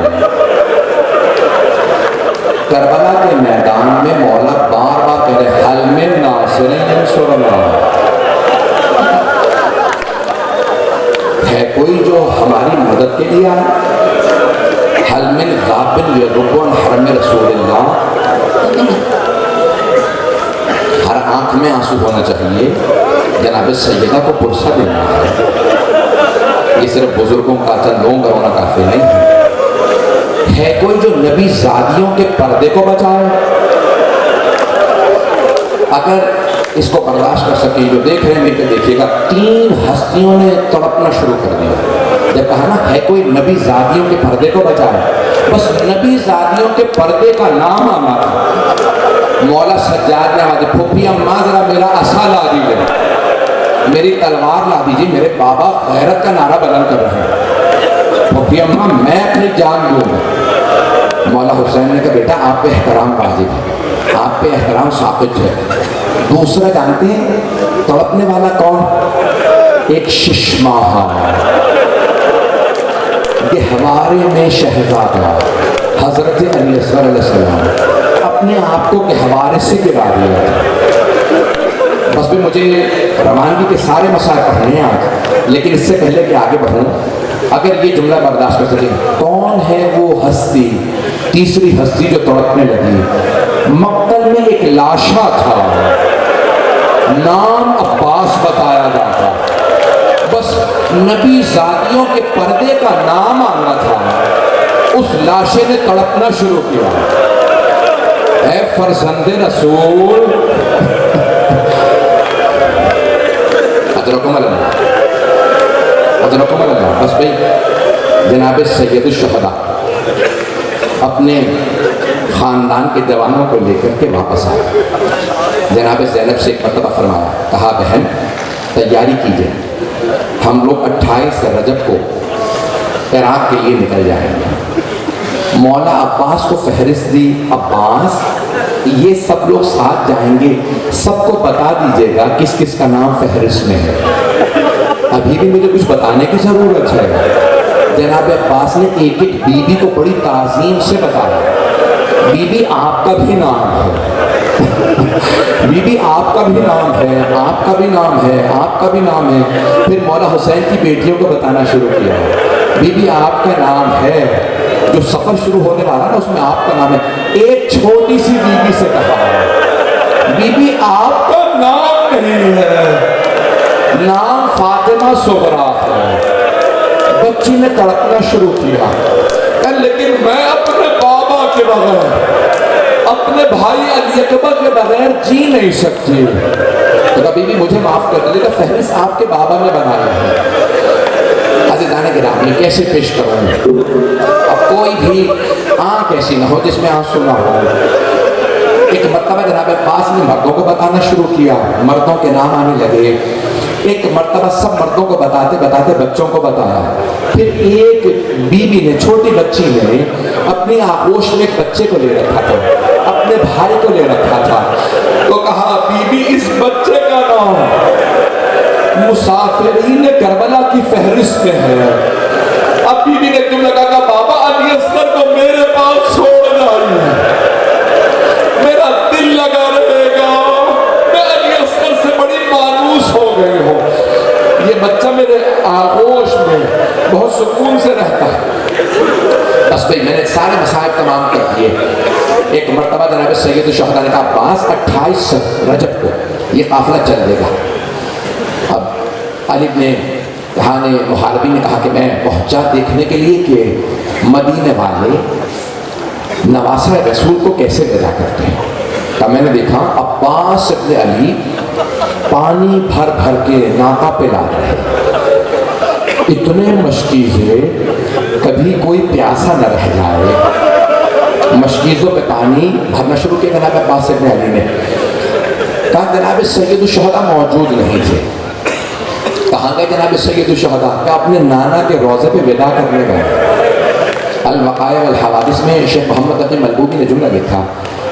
करबला के मैदान में मौला बार बार कह रहे, हल में नासिरीन सुरना, है कोई जो हमारी मदद के लिए आए। हल मिन गाबिन यदुबन हरम रसूलिल्लाह, हर आंख में आंसू होना चाहिए, जनाब सैयदा को पुरसा देना है। ये सिर्फ बुजुर्गों का चंद लोगों का रोना काफी नहीं है। कोई जो नबी ज़ादियों के पर्दे को बचाए, अगर इसको बर्दाश्त कर सके, जो देख रहे हैं मिलकर देखिएगा, 3 हस्तियों ने तड़पना शुरू कर दिया जब कहा ना है कोई नबी ज़ादियों के पर्दे को बचाए। बस नबी ज़ादियों के पर्दे का नाम आना था। मौला सज्जाद ने आवाज़, फूफी अम्मा जरा मेरा असा ला दीजिए, मेरी तलवार ला दीजिए, मेरे बाबा गैरत का नारा बुलंद कर रहे हैं। फूफी अम्मा मैं अपनी जान दूंगा। मौला हुसैन ने कहा, बेटा आप पे एहतराम वाजिब है, आप पे एहतराम साबित है। दूसरा जानते हैं तड़पने वाला कौन? एक शिशमाहा, ये हवारे में शहजादा हजरत अली असगर अलैहिस्सलाम अपने आप को के हवारे से गिरा दिया था। बस भी मुझे रवानगी के सारे मसाइल पढ़ने हैं आज, लेकिन इससे पहले कि आगे बढ़ूं, अगर ये जुमला बर्दाश्त कर सके, कौन है वो हस्ती, तीसरी हस्ती जो तड़पने लगी? मक्तल में एक लाशा था, नाम अब्बास बताया जाता, बस नबी ज़ादियों के पर्दे का नाम आना था। उस लाशे ने तड़पना शुरू किया, ऐ फरजंदे रसूल अजरकुम अल्लाह, अजरकुम अल्लाह। बस भाई जनाब सैयद शुहदा अपने ख़ानदान के जवानों को लेकर के वापस आए। जनाब ज़ैनब से एक मरतबा फरमाया, कहा बहन तैयारी कीजिए, हम लोग 28 रजब को इराक़ के लिए निकल जाएंगे। मौला अब्बास को फहरिस्त दी, अब्बास ये सब लोग साथ जाएंगे, सबको बता दीजिएगा किस किस का नाम फहरिस्त में है। अभी भी मुझे कुछ बताने की ज़रूरत है। जनाब अब्बास ने एक एक बीबी को बड़ी ताज़ीम से बताया, बीबी आपका भी नाम है बीबी आपका भी नाम है, आपका भी नाम है, आपका भी नाम है। फिर मौला हुसैन की बेटियों को बताना शुरू किया, बीबी आपका नाम है, जो सफ़र शुरू होने वाला ना उसमें आपका नाम है। एक छोटी सी बीबी से कहा, बीबी आपका नाम नहीं है, नाम फातिमा सुगरा है। बच्ची ने तड़पना शुरू किया, लेकिन मैं अपने बाबा के बगैर, अपने भाई अली अकबर के बगैर जी नहीं सकती। तो कभी भी मुझे माफ कर दीजिएगा, फहरिस्त आपके बाबा ने बनाया है। अज़ीज़ान गिरामी कैसे पेश करूँ? अब कोई भी आँख ऐसी ना हो जिसमें आंसू ना हो। एक मरतबा जनाब अब्बास ने मर्दों को बताना शुरू किया, मर्दों के नाम आने लगे। एक मरतबा सब मर्दों को बताते बताते बच्चों को बताया। फिर एक बीबी ने, छोटी बच्ची ने अपनी आगोश में एक बच्चे को ले रखा था, अपने भाई को ले रखा था, तो कहा बीबी इस बच्चे का नाम मुसाफिरीन करबला की फहरिस्त में है। अब बीबी ने तुम लगा बाबा अली असगर को मेरे पास छोड़ जाइए, मेरा दिल लगा रहेगा, मैं अली असगर से बड़ी मायूस हो गई हो। ये बच्चा मेरे आगोश में बहुत सुकून से रहता है। बस भाई मैंने सारे मसाइब तमाम कर दिए। एक मरतबा जनाब सैयद शहदा ने कहा अब्बास 28 रजब को ये काफिला चल देगा। अब अली ने कहानी मुहारबी ने कहा कि मैं पहुंचा देखने के लिए कि मदीने वाले नवासा रसूल को कैसे विदा करते हैं। तब मैंने देखा अब्बास इब्न अली पानी भर भर के नाका पे ला रहे, इतने मशकीज़े कभी कोई प्यासा न रह जाए। मशकीज़ों पे पानी भरना शुरू किया जनाब अब्बास इब्न अली ने। कहा जनाब सैयद शुहदा मौजूद नहीं थे। कहाँ गए जनाब सैयद शुहदा? क्या अपने नाना के रोज़े पे विदा करने गए। अल-वक़ाया वल हवादिस में शेख मोहम्मद तकी मलबूबी ने जुमला लिखा,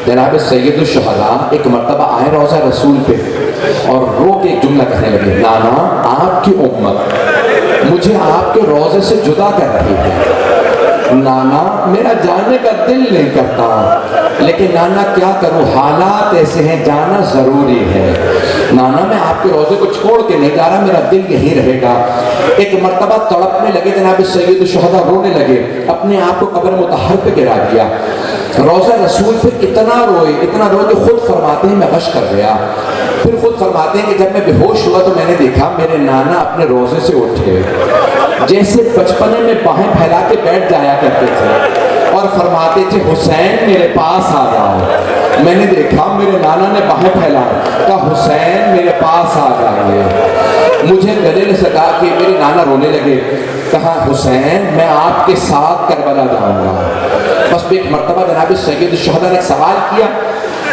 जनाब सैयद शुहदा एक मरतबा आए रोज़ा रसूल पे और रो के एक जुमला कहने लगे, नाना आपकी उम्मत मुझे आपके रोज़े से जुदा कर रही है। नाना मेरा जाने का दिल नहीं करता, लेकिन नाना क्या करूं, हालात ऐसे हैं, जाना ज़रूरी है। नाना मैं आपके रोज़े को छोड़ के नहीं जा रहा, मेरा दिल यहीं रहेगा। एक मरतबा तड़पने लगे जनाब सैयद शुहदा, रोने लगे, अपने आप को कब्र मुतहर पे गिरा दिया। रोज़ा रसूल पे इतना रोए कि खुद फरमाते हैं मैं गश कर गया। फिर खुद फरमाते हैं कि जब मैं बेहोश हुआ तो मैंने देखा मेरे नाना अपने रोज़े से उठे, जैसे बचपने में बाहें फैला के बैठ जाया करते थे और फरमाते थे हुसैन मेरे पास आ जाओ। मैंने देखा मेरे नाना ने बाहें फैलाए, कहा हुसैन मेरे पास आ जाइए। मुझे गले ने सका कि मेरे नाना रोने लगे, कहा हुसैन मैं आपके साथ करबला जाऊंगा। बस एक मरतबा जनाब सैयद शुहदा ने सवाल किया,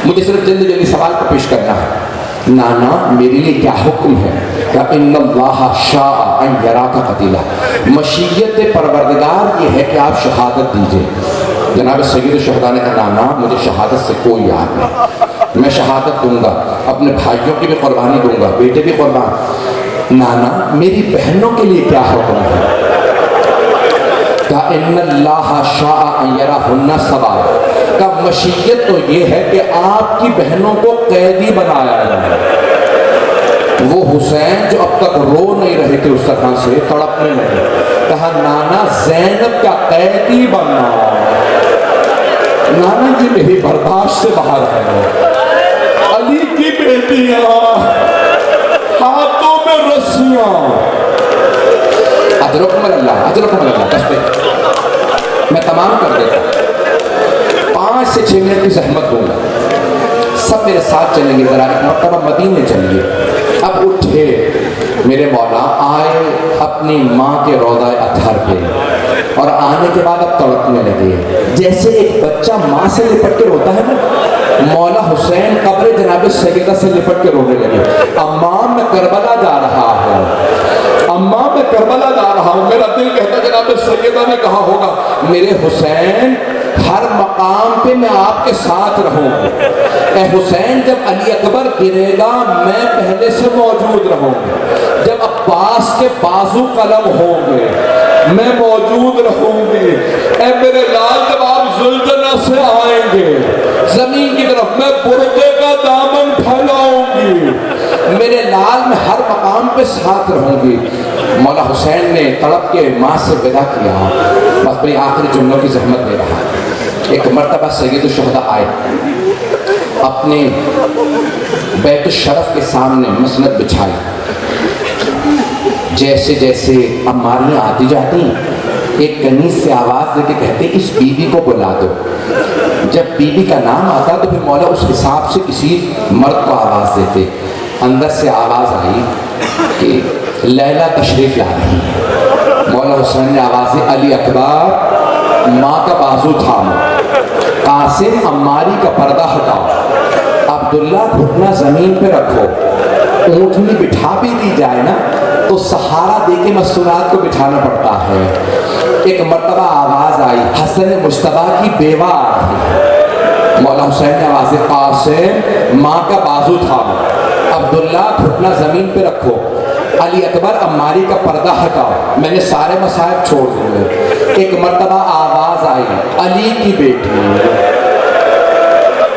मुझे सिर्फ जल्दी जल्दी सवाल को पेश करना है। नाना मेरे लिए क्या हुक्म है? क्या इन्नल्लाह शाअ अन यराका कतीला, मशीयत परवरदिगार ये है कि आप शहादत दीजिए। जनाब सैयद शुहदा ने कहा नाना मुझे शहादत से कोई याद नहीं, मैं शहादत दूंगा, अपने भाइयों की भी कुर्बानी दूंगा, बेटे भी कुर्बान। नाना मेरी बहनों के लिए क्या हुक्म है? का इन्नल्लाह शाअ अन यराहुन्ना सवाल, का मशीयत तो ये है कि आपकी बहनों को कैदी बनाया जाए। वो हुसैन जो अब तक रो नहीं रहे थे उस तरह से तड़पने लगे, कहा नाना ज़ैनब का कैदी बनना। नाना जी मेरी बर्दाश्त से बाहर है। अली की बेटियां हाथों में रस्सियां, अजरकुमुल्लाह बस मैं तमाम कर देता, 5 से 6 मिनट की जहमत दूंगा, सब मेरे साथ चलेंगे। जरा एक मरतबा मदीने चलिए। अब उठे मेरे मौला, आए अपनी माँ के रोज़ा अतहर पे और आने के बाद अब तड़पने लगे जैसे एक बच्चा माँ से लिपट के रोता है ना। मौला हुसैन कब्र जनाब सैयदा से लिपट के रोने लगे, अम्मा मैं करबला जा रहा हूँ, अम्मा मैं करबला जा रहा हूँ। मेरा दिल कहता जनाब सैयदा ने कहा होगा मेरे हुसैन हर मकाम पे मैं आपके साथ रहूंगी। ए हुसैन जब अली अकबर गिरेगा मैं पहले से मौजूद रहूंगी, जब अब्बास के बाजू कलम होंगे मैं मौजूद रहूंगी। ए मेरे लाल जब आप जुल्जना से आएंगे जमीन की तरफ मैं बुर्के का दामन फैलाऊंगी। मेरे लाल में हर मकाम पे साथ रहूंगी। मौला हुसैन ने तड़प के माँ से विदा किया। बस भाई आखिरी जुमलों की जहमत दे रहा। एक मरतबा सैयद शुहदा आए, अपने बैत शरफ के सामने मसनद बिछाई। जैसे जैसे अम्मारियाँ आती जाती एक कनीज से आवाज़ देके कहते इस बीबी को बुला दो। जब बीबी का नाम आता तो फिर मौला उस हिसाब से किसी मर्द को आवाज़ देते। अंदर से आवाज़ आई कि लैला तशरीफ़ ला रही है। मौला हुसैन ने आवाज़ दी अली अकबर माँ का बाजू थामो, कासिम अम्मारी का पर्दा हटाओ, अब्दुल्ला घुटना ज़मीन पे रखो। ऊँटनी बिठा भी दी जाए ना तो सहारा देके मस्तूरात को बिठाना पड़ता है। एक मर्तबा आवाज़ आई हसन मुश्तबा की बेवा आ रही। मौला हुसैन ने आवाज़ दी कासिम माँ का बाजू थामो, अब्दुल्ला घुटना ज़मीन पे रखो, अली अकबर अम्मारी का पर्दा हटाओ। मैंने सारे मसाइब छोड़ दिए। एक मर्तबा आवाज़ आई अली की बेटी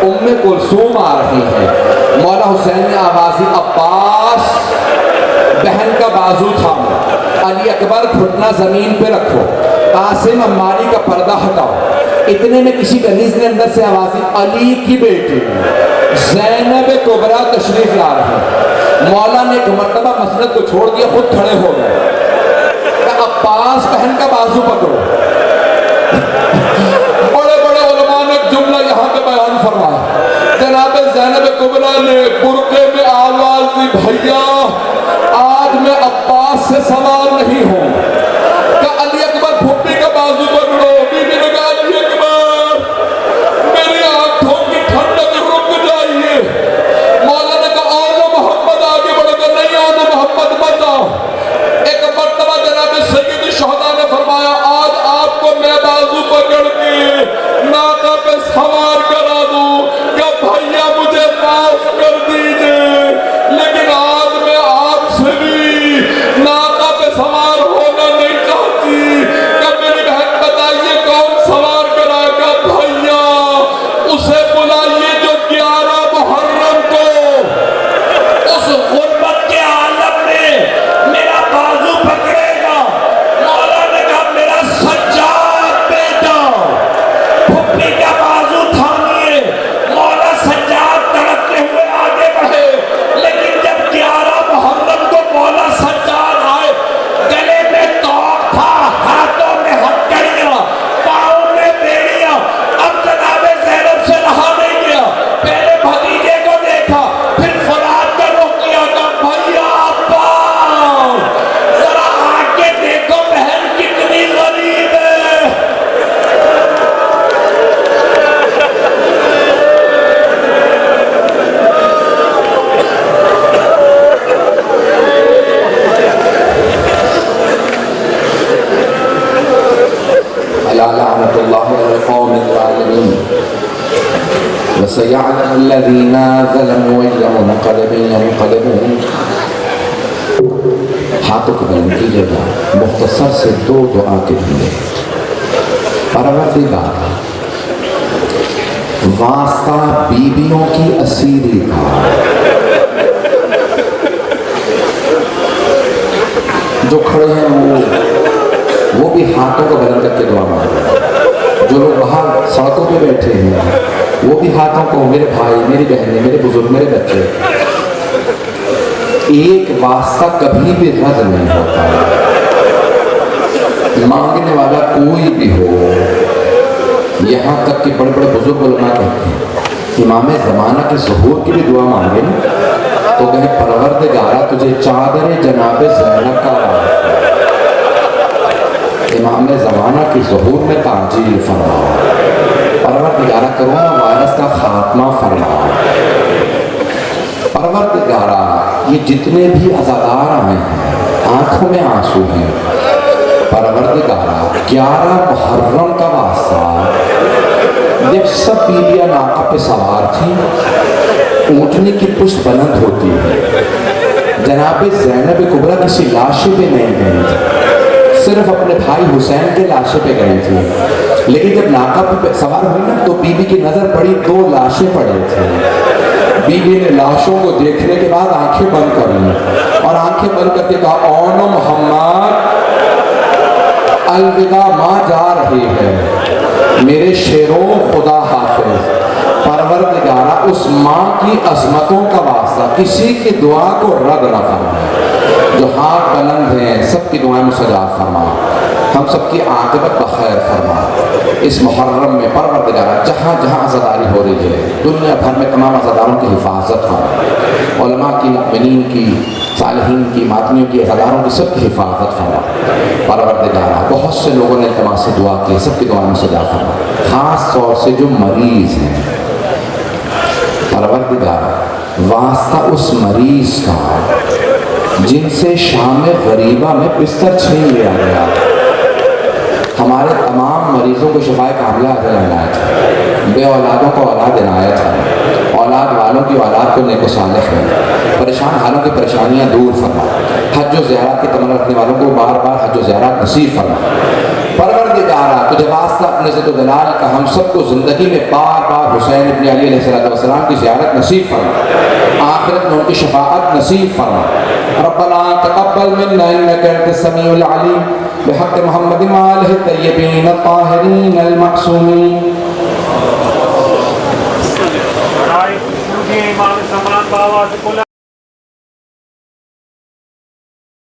उम्मे कुलसूम आ रही है। मौला हुसैन ने आवाज़ दी अब्बास बाजू थामो, अली अकबर घुटना जमीन पे रखो, कासिम अम्मारी का पर्दा हटाओ। इतने में किसी कनीज ने अंदर से आवाज दी, अली की बेटी ज़ैनब कुबरा तशरीफ ला रहे। मौला ने एक मर्तबा मसनद को छोड़ दिया, खुद खड़े हो गए। अब्बास बहन का बाजू पकड़ो। बड़े बड़े उलमा ने जुमला यहाँ पे बयान फरमाया। जनाब ज़ैनब कुबरा ने बुरके में आवाज दी, भैया आज मैं अब्बास से सवाल नहीं हूँ। क्या अली अकबर फुप्पी का बाजू पकड़ो। बीबी ने कहा, अली अकबर मेरी आंखों की ठंडक रुक जाइए। मौला ने कहा, आओ मोहम्मद आगे बढ़कर, नहीं आओ मोहम्मद मत आओ। एक मर्तबा जनाब सैयद शहदा ने फरमाया, आज आपको मैं बाजू पकड़ के नाका पे सवार करा दूं, क्या भैया मुझे माफ कर दीजिए, लेकिन आज मैं आपसे भी नाका पे सवार होना नहीं चाहती। क्या मेरी बहन बताइए कौन सवार कराएगा? भैया उसे बुलाइए जो 11 मुहर्रम को उस गुर्बत के आलम में मेरा बाजू पकड़ेगा। मौला ने कहा, मेरा सज्जाद बेटा फुप्पी का बाजू थामिए। मौला सज्जाद तड़पते हुए आगे बढ़े, लेकिन जब 11 मुहर्रम को मौला सज्जाद आए, गले में तौक था, हाथों में हथकड़ियां, पाँव में बेड़ियां। अब जनाब ज़ैनब से रहा नहीं गया, पहले भतीजे को देखा, फिर फुरात का रुख किया, कहा, भैया अब्बास जरा आके देखो बहन कितनी गरीब है। अला लअनतुल्लाहि अलल कौमिल ज़ालिमीन व सयअलमु अल्लज़ीना ज़लमू अय्युम मुनक़लिबिन यनक़लिबून। हाथों को बुलंद कीजिएगा, मुख्तसर से 2 दुआ के लिए। परवरदिगार वास्ता बीबियों की असीरी का, जो खड़े हैं वो भी हाथों को बुलंद करके दुआ मांगे। जो लोग बाहर सड़कों पे बैठे हैं वो भी हाथों को, मेरे भाई, मेरी बहनें, मेरे बुजुर्ग, मेरे बच्चे, एक वास्ता कभी भी रद्द नहीं होता। मांगने वाला कोई भी हो, यहाँ तक कि बड़े बड़े बुजुर्ग उलमा कहते हैं, इमाम ज़माना के ज़ुहूर की भी दुआ मांगे तो कहे, परवरदिगारा तुझे चादर जनाब ज़ैनब का वास्ता, इमाम ज़माना की ज़ुहूर में ताजील फरमाओ। परवरदिगारा कोरोना वायरस का खात्मा फरमाओ। परवरदिगारा ये जितने भी अज़ादार आए हैं, आंखों में आंसू हैं, परवरदिगारा 11 मुहर्रम का वास्ता, जब सब बीबियां नाका पे सवार थी, ऊँटनी की पुष्ट बुलंद होती है, जनाब ज़ैनब कुबरा किसी लाशे पे नहीं गई थी, सिर्फ अपने भाई हुसैन के लाशे पे गई थी। लेकिन जब नाका पे सवार हुई ना, तो बीबी की नजर पड़ी, 2 लाशें पड़े थे। बीबी ने लाशों को देखने के बाद आंखें बंद कर ली और आंखें बंद करके कहा, ओनो मोहम्मद अलविदा, माँ जा रही है, मेरे शेरों खुदा हाफिज। परवरदिगारा उस माँ की अजमतों का वास्ता किसी की दुआ को रद्द न फरमा। जो हाथ बुलंद हैं सबकी दुआएं मुस्तजाब फरमा, हम सबकी आक़िबत बखैर फरमा। इस मुहर्रम में परवरदिगारा जहाँ जहाँ अज़ादारी हो रही है, दुनिया भर में तमाम अज़ादारों की हिफाजत फरमा, उलमा की, मुमिनीन की, सालिहीन की, मातमियों की, अज़ादारों की, सबकी हिफाजत फरमा। परवरदिगारा बहुत से लोगों ने इल्तिमास से दुआ की, सबकी दुआ में सजा फरमा, ख़ास तौर से जो मरीज़ हैं। परवरदिगारा वास्ता उस मरीज़ का जिनसे शाम गरीबा में बिस्तर छीन लिया गया, हमारे तमाम मरीज़ों को शिफाए कामिला अता इनायत है, बे औलादों को औलाद इनायत है, औलाद वालों की औलाद को नेको सालिह है, परेशान हालों की परेशानियाँ दूर फरमा, हज व ज़ियारत की तमन्ना रखने वालों को बार बार हज व ज़ियारत नसीब फरमा। परवरदिगारा तुझे वास्ता अपने ज़िद व जलाल का, हम सबको ज़िंदगी में बार बार हुसैन इब्न अली अलैहिस्सलाम की ज़ियारत नसीब फरमा। आखिरत में उनकी शफाअत नसीब फरमा। रब्बना तक़ब्बल मिन्ना इन्नका अंतस समीउल अलीम बिहक़्क़ि मुहम्मदिन व आलिहि तय्यबीन अत्ताहिरीन अल-मअसूमीन।